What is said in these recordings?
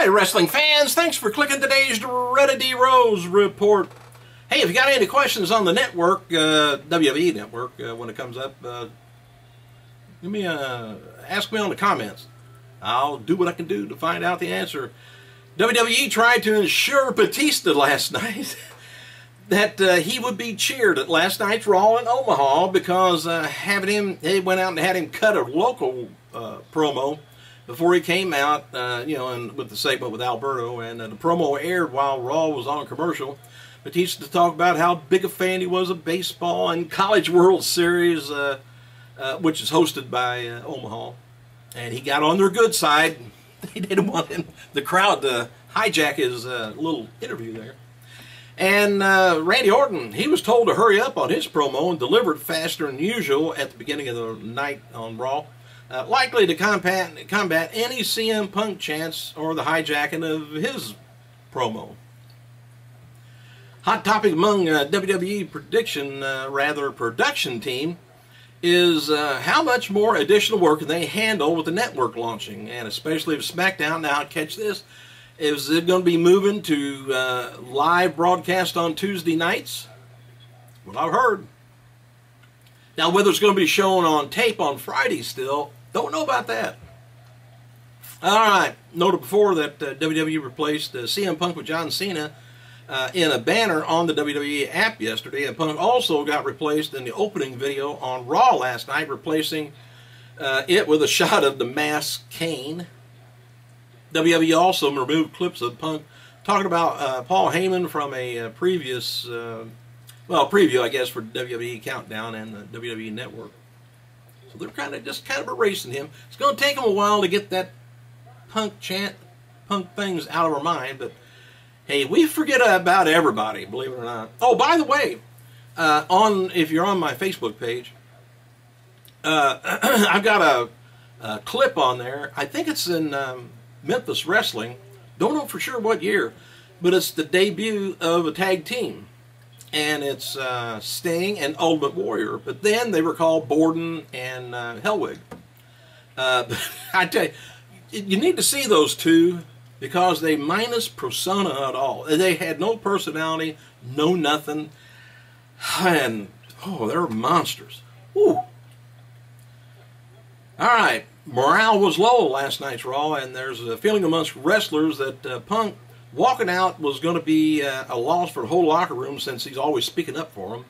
Hi, wrestling fans. Thanks for clicking today's Reddit D Rose report. Hey, if you got any questions on the network, WWE Network, when it comes up, ask me on the comments. I'll do what I can do to find out the answer. WWE tried to ensure Batista last night that he would be cheered at last night's Raw in Omaha because they went out and had him cut a local promo before he came out, and with the segment with Alberto, and the promo aired while Raw was on commercial. Batista talked about how big a fan he was of baseball and College World Series, which is hosted by Omaha, and he got on their good side. They didn't want the crowd to hijack his little interview there. And Randy Orton, he was told to hurry up on his promo and delivered faster than usual at the beginning of the night on Raw. Likely to combat any CM Punk chance or the hijacking of his promo. Hot topic among WWE production team is how much more additional work can they handle with the network launching, and especially if SmackDown, now catch this, is it going to be moving to live broadcast on Tuesday nights? Well, I've heard. Now, whether it's going to be shown on tape on Friday still, don't know about that. All right, noted before that WWE replaced CM Punk with John Cena in a banner on the WWE app yesterday, and Punk also got replaced in the opening video on Raw last night, replacing it with a shot of the masked Kane. WWE also removed clips of Punk talking about Paul Heyman from a previous, preview, I guess, for WWE Countdown and the WWE Network. So they're kind of erasing him. It's going to take them a while to get that Punk things out of our mind, but hey, we forget about everybody, believe it or not. Oh, by the way, if you're on my Facebook page, I've got a clip on there. I think it's in Memphis Wrestling. Don't know for sure what year, but it's the debut of a tag team. And it's Sting and Ultimate Warrior. But then they were called Borden and Hellwig. I tell you, you need to see those two because they minus persona at all. They had no personality, no nothing. And, oh, they're monsters. Woo. All right, morale was low last night's Raw, and there's a feeling amongst wrestlers that Punk walking out was going to be a loss for the whole locker room since he's always speaking up for them.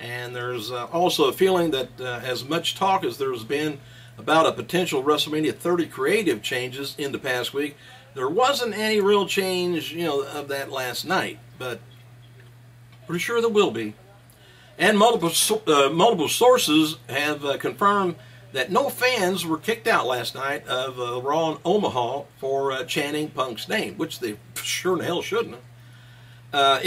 And there's also a feeling that as much talk as there's been about a potential WrestleMania 30 creative changes in the past week, there wasn't any real change, of that last night. But pretty sure there will be. And multiple sources have confirmed that no fans were kicked out last night of Raw in Omaha for chanting Punk's name, which they sure in the hell shouldn't have.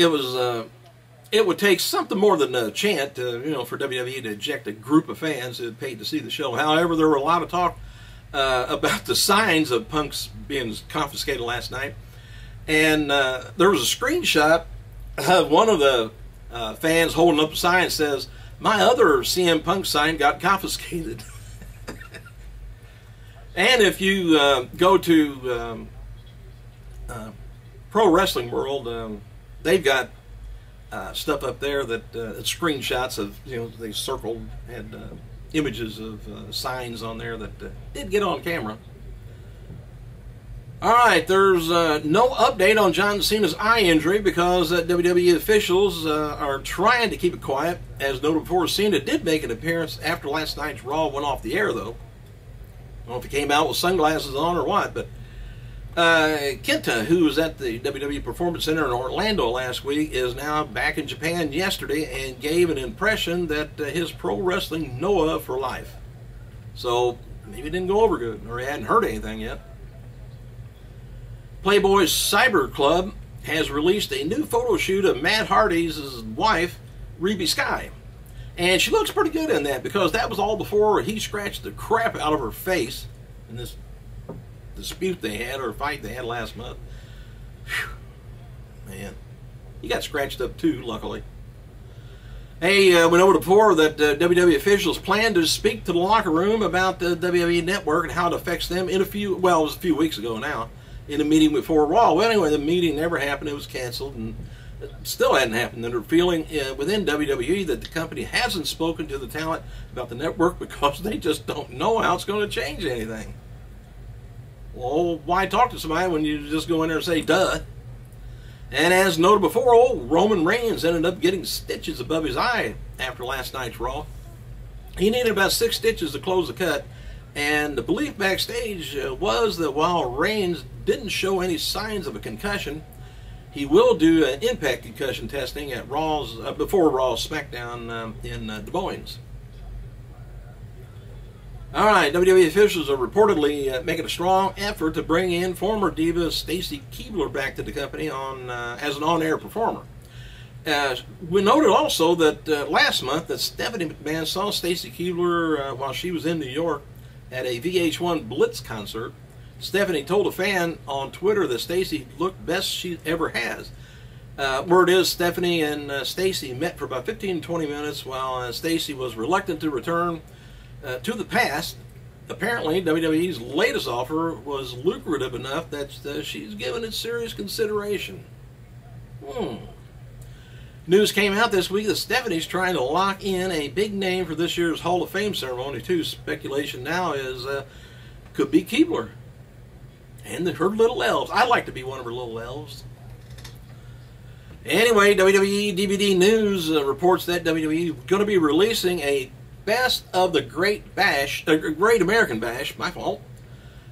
It would take something more than a chant, for WWE to eject a group of fans who had paid to see the show. However, there were a lot of talk about the signs of Punk's being confiscated last night, and there was a screenshot of one of the fans holding up a sign that says, "My other CM Punk sign got confiscated." And if you go to Pro Wrestling World, they've got stuff up there that screenshots of, they circled, had images of signs on there that did get on camera. All right, there's no update on John Cena's eye injury because WWE officials are trying to keep it quiet. As noted before, Cena did make an appearance after last night's Raw went off the air, though. I don't know if he came out with sunglasses on or what, but Kenta, who was at the WWE Performance Center in Orlando last week, is now back in Japan yesterday and gave an impression that his pro wrestling Noah for life. So maybe it didn't go over good, or he hadn't heard anything yet. Playboy's Cyber Club has released a new photo shoot of Matt Hardy's wife, REBY Sky. And she looks pretty good in that because that was all before he scratched the crap out of her face in this dispute they had, or fight they had last month. Whew. Man, he got scratched up too, luckily. Hey, we know before that WWE officials plan to speak to the locker room about the WWE Network and how it affects them in it was a few weeks ago now, in a meeting before Raw. Well, anyway, the meeting never happened. It was canceled, and it still hadn't happened. And they're feeling within WWE that the company hasn't spoken to the talent about the network because they just don't know how it's going to change anything. Well, why talk to somebody when you just go in there and say, duh? And as noted before, old Roman Reigns ended up getting stitches above his eye after last night's Raw. He needed about 6 stitches to close the cut, and the belief backstage was that while Reigns didn't show any signs of a concussion, he will do an impact concussion testing at Raw's before Raw's SmackDown in Des Moines. All right, WWE officials are reportedly making a strong effort to bring in former diva STACY KEIBLER back to the company as an on-air performer. We noted also that last month that Stephanie McMahon saw STACY KEIBLER while she was in New York at a VH1 Blitz concert. Stephanie told a fan on Twitter that STACY looked best she ever has. Word is Stephanie and STACY met for about 15-20 minutes while STACY was reluctant to return to the past. Apparently, WWE's latest offer was lucrative enough that she's given it serious consideration. News came out this week that Stephanie's trying to lock in a big name for this year's Hall of Fame ceremony, too. Speculation now is could be KEIBLER and her little elves. I'd like to be one of her little elves. Anyway, WWE DVD News reports that WWE is going to be releasing a Best of the Great American Bash, my fault,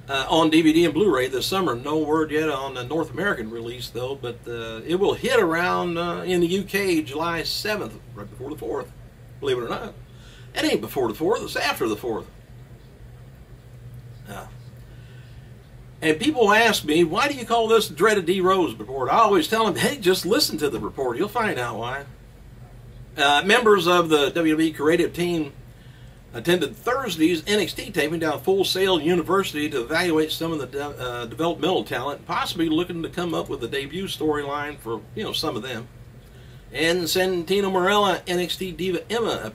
on DVD and Blu-ray this summer. No word yet on the North American release, though, but it will hit around in the UK July 7th, right before the 4th. Believe it or not. It ain't before the 4th, it's after the 4th. And people ask me, why do you call this the Dreaded D Rose report? I always tell them, hey, just listen to the report. You'll find out why. Members of the WWE creative team attended Thursday's NXT taping down Full Sail University to evaluate some of the developmental talent, possibly looking to come up with a debut storyline for, some of them. And Santino Marella, NXT diva Emma,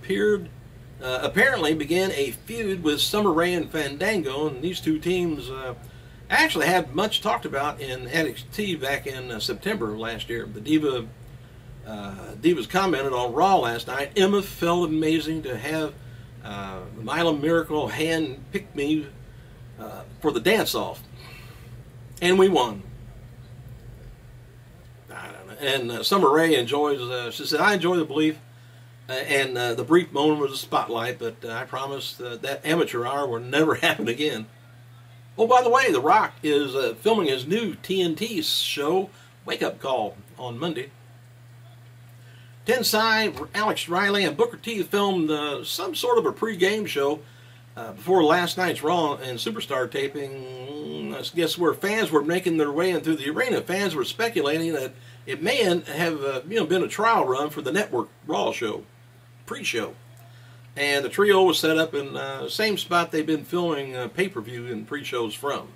apparently began a feud with Summer Rae and Fandango, and these two teams actually had much talked about in NXT back in September of last year. The Divas commented on Raw last night. Emma felt amazing to have the Mila Miracle hand pick me for the dance-off. And we won. I don't know. And Summer Rae enjoys, she said, I enjoy the belief and the brief moment of the spotlight, but I promise that amateur hour will never happen again. Oh, by the way, The Rock is filming his new TNT show, Wake Up Call, on Monday. Tensai, Alex Riley, and Booker T filmed some sort of a pre-game show before last night's Raw and Superstar taping. I guess where fans were making their way in through the arena. Fans were speculating that it may have been a trial run for the network Raw show, pre-show. And the trio was set up in the same spot they've been filming pay-per-view and pre-shows from.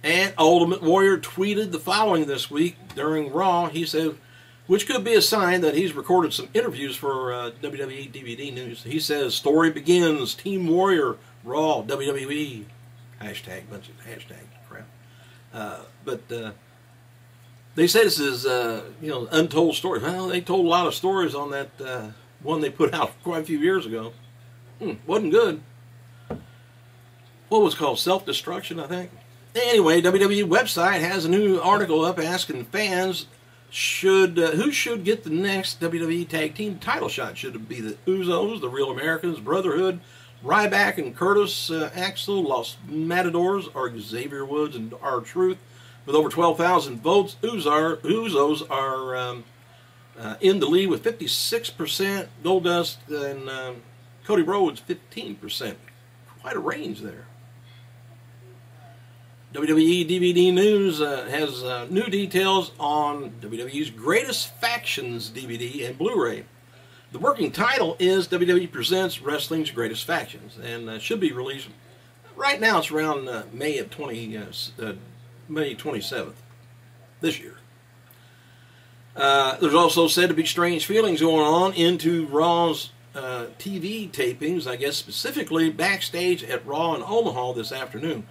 And Ultimate Warrior tweeted the following this week during Raw. He said, which could be a sign that he's recorded some interviews for WWE DVD News. He says, story begins, Team Warrior, Raw, WWE. Hashtag, bunch of hashtag crap. But they say this is, untold story. Well, they told a lot of stories on that one they put out quite a few years ago. Wasn't good. What was it called? Self-destruction, I think. Anyway, WWE website has a new article up asking fans who should get the next WWE Tag Team title shot. Should it be the Usos, the Real Americans, Brotherhood, Ryback and Curtis Axel, Los Matadors, or Xavier Woods and R-Truth? With over 12,000 votes, Usos are in the lead with 56%, Goldust and Cody Rhodes 15%. Quite a range there. WWE DVD News has new details on WWE's Greatest Factions DVD and Blu-ray. The working title is WWE Presents Wrestling's Greatest Factions, and should be released. Right now, it's around May 27th this year. There's also said to be strange feelings going on into Raw's TV tapings, I guess specifically backstage at Raw in Omaha this afternoon.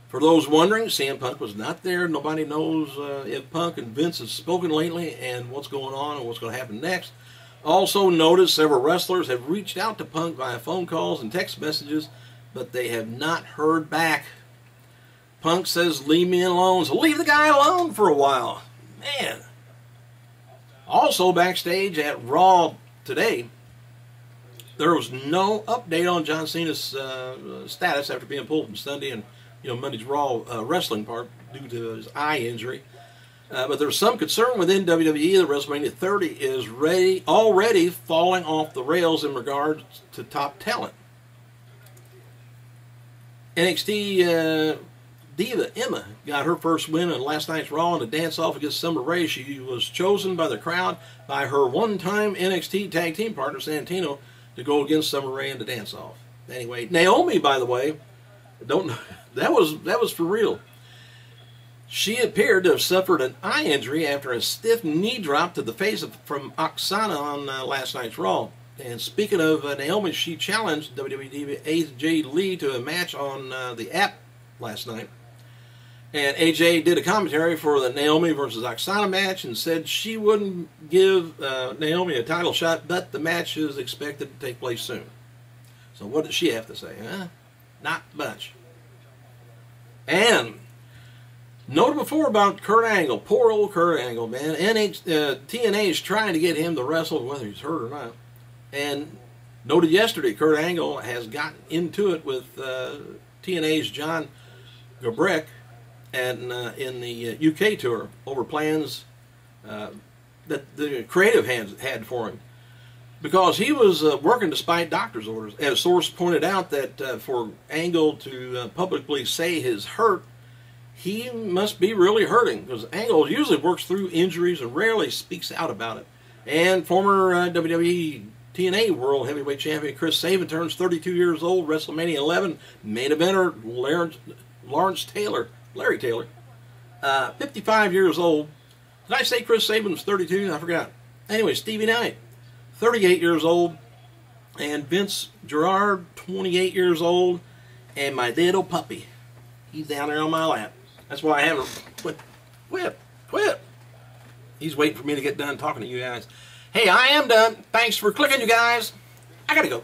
For those wondering, CM Punk was not there. Nobody knows if Punk and Vince have spoken lately and what's going on and what's going to happen next. Also noticed several wrestlers have reached out to Punk via phone calls and text messages, but they have not heard back. Punk says, leave me alone. So leave the guy alone for a while. Man. Also backstage at Raw today, there was no update on John Cena's status after being pulled from Sunday and Monday's Raw wrestling part due to his eye injury. But there's some concern within WWE that WrestleMania 30 is already falling off the rails in regards to top talent. NXT diva Emma got her first win in last night's Raw in a dance-off against Summer Rae. She was chosen by the crowd by her one-time NXT tag team partner Santino to go against Summer Rae in the dance-off. Anyway, Naomi, by the way, that was for real. She appeared to have suffered an eye injury after a stiff knee drop to the face from Oksana on last night's Raw. And speaking of Naomi, she challenged WWE diva AJ Lee to a match on the app last night. And AJ did a commentary for the Naomi versus Oksana match and said she wouldn't give Naomi a title shot, but the match is expected to take place soon. So what does she have to say? Huh? Not much. And noted before about Kurt Angle. Poor old Kurt Angle, man. TNA is trying to get him to wrestle whether he's hurt or not. And noted yesterday, Kurt Angle has gotten into it with TNA's John Gabrek and in the UK tour over plans that the creative hands had for him. Because he was working despite doctor's orders. As a source pointed out that for Angle to publicly say he's hurt, he must be really hurting, because Angle usually works through injuries and rarely speaks out about it. And former WWE TNA World Heavyweight Champion Chris Sabin turns 32 years old, WrestleMania 11, main eventer Larry Taylor, 55 years old. Did I say Chris Sabin was 32? I forgot. Anyway, Stevie Knight, 38 years old, and Vince Gerard, 28 years old, and my little puppy. He's down there on my lap. That's why I haven't quit. He's waiting for me to get done talking to you guys. Hey, I am done. Thanks for clicking, you guys. I gotta go.